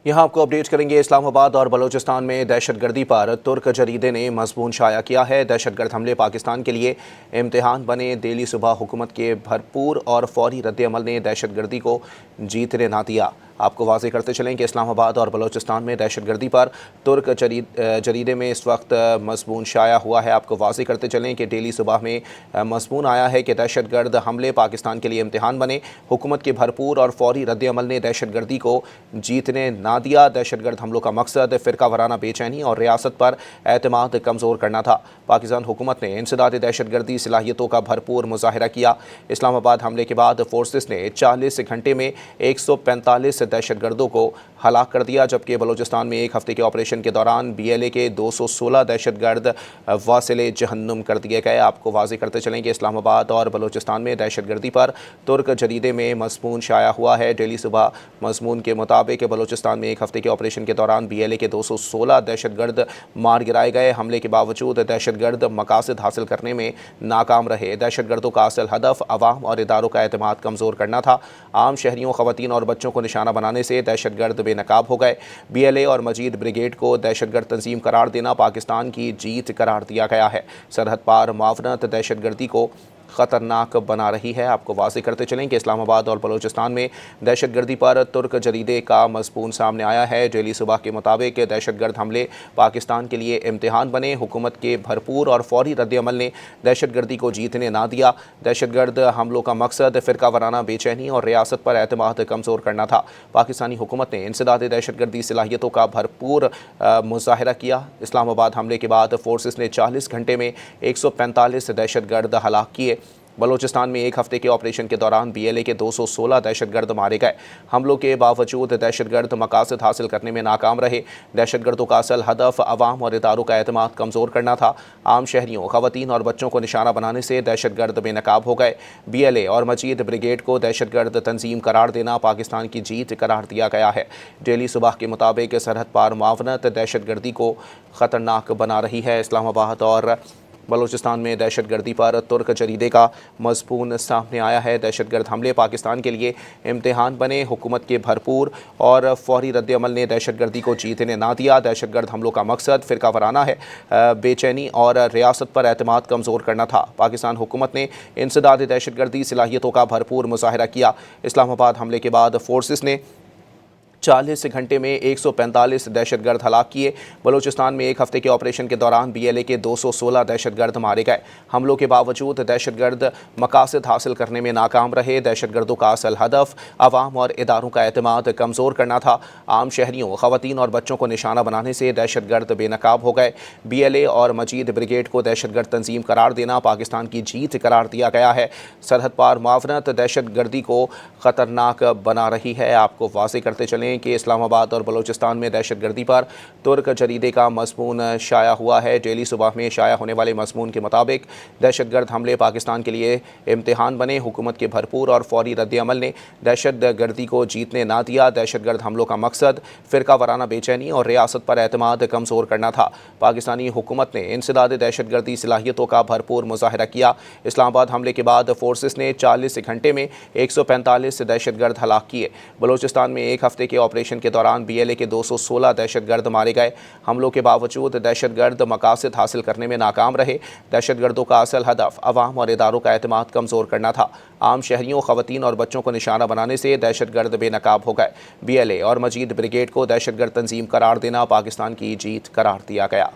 यहाँ आपको अपडेट करेंगे। इस्लामाबाद और बलूचिस्तान में दहशत गर्दी पर तुर्क जरीदे ने मज़मून शाया किया है। दहशत गर्द हमले पाकिस्तान के लिए इम्तिहान बने। डेली सुबह हुकूमत के भरपूर और फौरी रद्द-ए-अमल ने दहशत गर्दी को जीतने ना दिया। आपको वाज़ेह करते चलें कि इस्लामाबाद और बलूचिस्तान में दहशत गर्दी पर तुर्क जरीदे में इस वक्त मज़मून शाया हुआ है। आपको वाज़ेह करते चलें कि डेली सुबह में मज़मून आया है कि दहशत गर्द हमले पाकिस्तान के लिए इम्तिहान बने। हुकूमत के भरपूर और फौरी रद्द-ए-अमल ने दहशत गर्दी को जीतने ना दिया। दहशत गर्द हमलों का मकसद फ़िरका वाराना बेचैनी और रियासत पर एतमाद कमज़ोर करना था। पाकिस्तान हुकूमत ने इंसदाद दहशत गर्दी सलाहियतों का भरपूर मुज़ाहिरा किया। इस्लामाबाद हमले के बाद फोर्सेस ने 40 घंटे में 145 दहशत गर्दों को हलाक कर दिया, जबकि बलूचिस्तान में एक हफ्ते के ऑपरेशन के दौरान BLA के 216 दहशत गर्द वासिले जहन्नुम कर दिए गए। आपको वाज़ेह करते चलें कि इस्लामाबाद और बलूचिस्तान में दहशत गर्दी पर तुर्क जरीदे में मज़मून शाया हुआ है। डेली सुबह मज़मून के मुताबिक बलूचिस्तान में एक हफ्ते के ऑपरेशन के दौरान BLA के 216 दहशत गर्द मार गिराए गए। हमले के बावजूद दहशत गर्द मकासद हासिल करने में नाकाम रहे। दहशत गर्दों का असल हदफ अवाम और इदारों का एतमाद कमज़ोर करना था। आम शहरियों, ख़वातीन और बच्चों को निशाना बनाने से दहशत गर्द बेनकाब हो गए। BLA और मजीद ब्रिगेड को दहशत गर्द तंजीम करार देना पाकिस्तान की जीत करार दिया गया है। सरहद पार मुआवनत दहशत गर्दी को ख़तरनाक बना रही है। आपको वाज़ेह करते चलें कि इस्लामाबाद और बलूचिस्तान में दहशत गर्दी पर तुर्क जरीदे का मज़मून सामने आया है। डेली सुबह के मुताबिक दहशत गर्द हमले पाकिस्तान के लिए इम्तिहान बने। हुकूमत के भरपूर और फौरी रद्द-ए-अमल ने दहशत गर्दी को जीतने ना दिया। दहशत गर्द हमलों का मकसद फ़िरका वाराना बेचैनी और रियासत पर एतमाद कमज़ोर करना था। पाकिस्तानी हुकूमत ने इंसदाद दहशत गर्दी सलाहियतों का भरपूर मुज़ाहिरा किया। इस्लामाबाद हमले के बाद फोर्सेस ने 40 घंटे में 145 दहशत गर्द हलाक किए। बलूचिस्तान में एक हफ्ते के ऑपरेशन के दौरान BLA के 216 दहशत गर्द मारे गए। हमलों के बावजूद दहशत गर्द मकासद हासिल करने में नाकाम रहे। दहशत गर्दों का असल हदफ अवाम और इदारों का एतमाद कमज़ोर करना था। आम शहरियों, ख़वातीन और बच्चों को निशाना बनाने से दहशत गर्द बेनकाब हो गए। BLA और मजीद ब्रिगेड को दहशत गर्द तंजीम करार देना पाकिस्तान की जीत करार दिया गया है। डेली सुबह के मुताबिक सरहद पार मुआवनत दहशत गर्दी को ख़तरनाक बना रही है। इस्लामाबाद और बलूचिस्तान में दहशत गर्दी पर तुर्क जरीदे का मज़मून सामने आया है। दहशत गर्द हमले पाकिस्तान के लिए इम्तिहान बने। हुकूमत के भरपूर और फौरी रद्द-ए-अमल ने दहशत गर्दी को जीतने ना दिया। दहशत गर्द हमलों का मकसद फ़िरका वाराना है बेचैनी और रियासत पर एतमाद कमज़ोर करना था। पाकिस्तान हुकूमत ने इंसदाद दहशत गर्दी सलाहियतों का भरपूर मुज़ाहिरा किया। इस्लामाबाद हमले के बाद फोर्सेस ने 40 घंटे में 145 दहशत गर्द हलाक किए। बलूचिस्तान में एक हफ्ते के ऑपरेशन के दौरान BLA के 216 दहशत गर्द मारे गए। हमलों के बावजूद दहशत गर्द मकासद हासिल करने में नाकाम रहे। दहशत गर्दों का असल हदफ अवाम और इदारों का एतमाद कमज़ोर करना था। आम शहरियों, ख़वातीन और बच्चों को निशाना बनाने से दहशत गर्द बेनकाब हो गए। BLA और मजीद ब्रिगेड को दहशत गर्द तंजीम करार देना पाकिस्तान की जीत करार दिया गया है। सरहद पार मुआवनत दहशत गर्दी को ख़तरनाक बना रही है। आपको वाज़ेह करते चलें कि इस्लामाबाद और बलूचिस्तान में दहशत गर्दी पर तुर्क जरीदे का मज़मून शाया हुआ है। डेली सुबह में शाया होने वाले मज़मून के मुताबिक दहशत गर्द हमले पाकिस्तान के लिए इम्तिहान बने। हुकूमत के भरपूर और फौरी रद्द-ए-अमल ने दहशत गर्दी को जीतने ना दिया। दहशत गर्द हमलों का मकसद फ़िरका वाराना बेचैनी और रियासत पर एतमाद कमज़ोर करना था। पाकिस्तानी हुकूमत ने इंसदाद दहशत गर्दी सलाहियतों का भरपूर मुज़ाहिरा किया। इस्लामाबाद हमले के बाद फोर्सेस ने 40 घंटे में 145 दहशत गर्द हलाक किए। बलूचिस्तान में एक हफ्ते के ऑपरेशन के दौरान BLA के 216 दहशत गर्द मारे गए। हमलों के बावजूद दहशत गर्द मकासद हासिल करने में नाकाम रहे। दहशत गर्दों का असल हदफ अवाम और इदारों का एतमाद कमज़ोर करना था। आम शहरियों, ख़वातीन और बच्चों को निशाना बनाने से दहशत गर्द बेनकाब हो गए। BLA और मजीद ब्रिगेड को दहशत गर्द तंजीम करार देना पाकिस्तान की जीत करार दिया गया।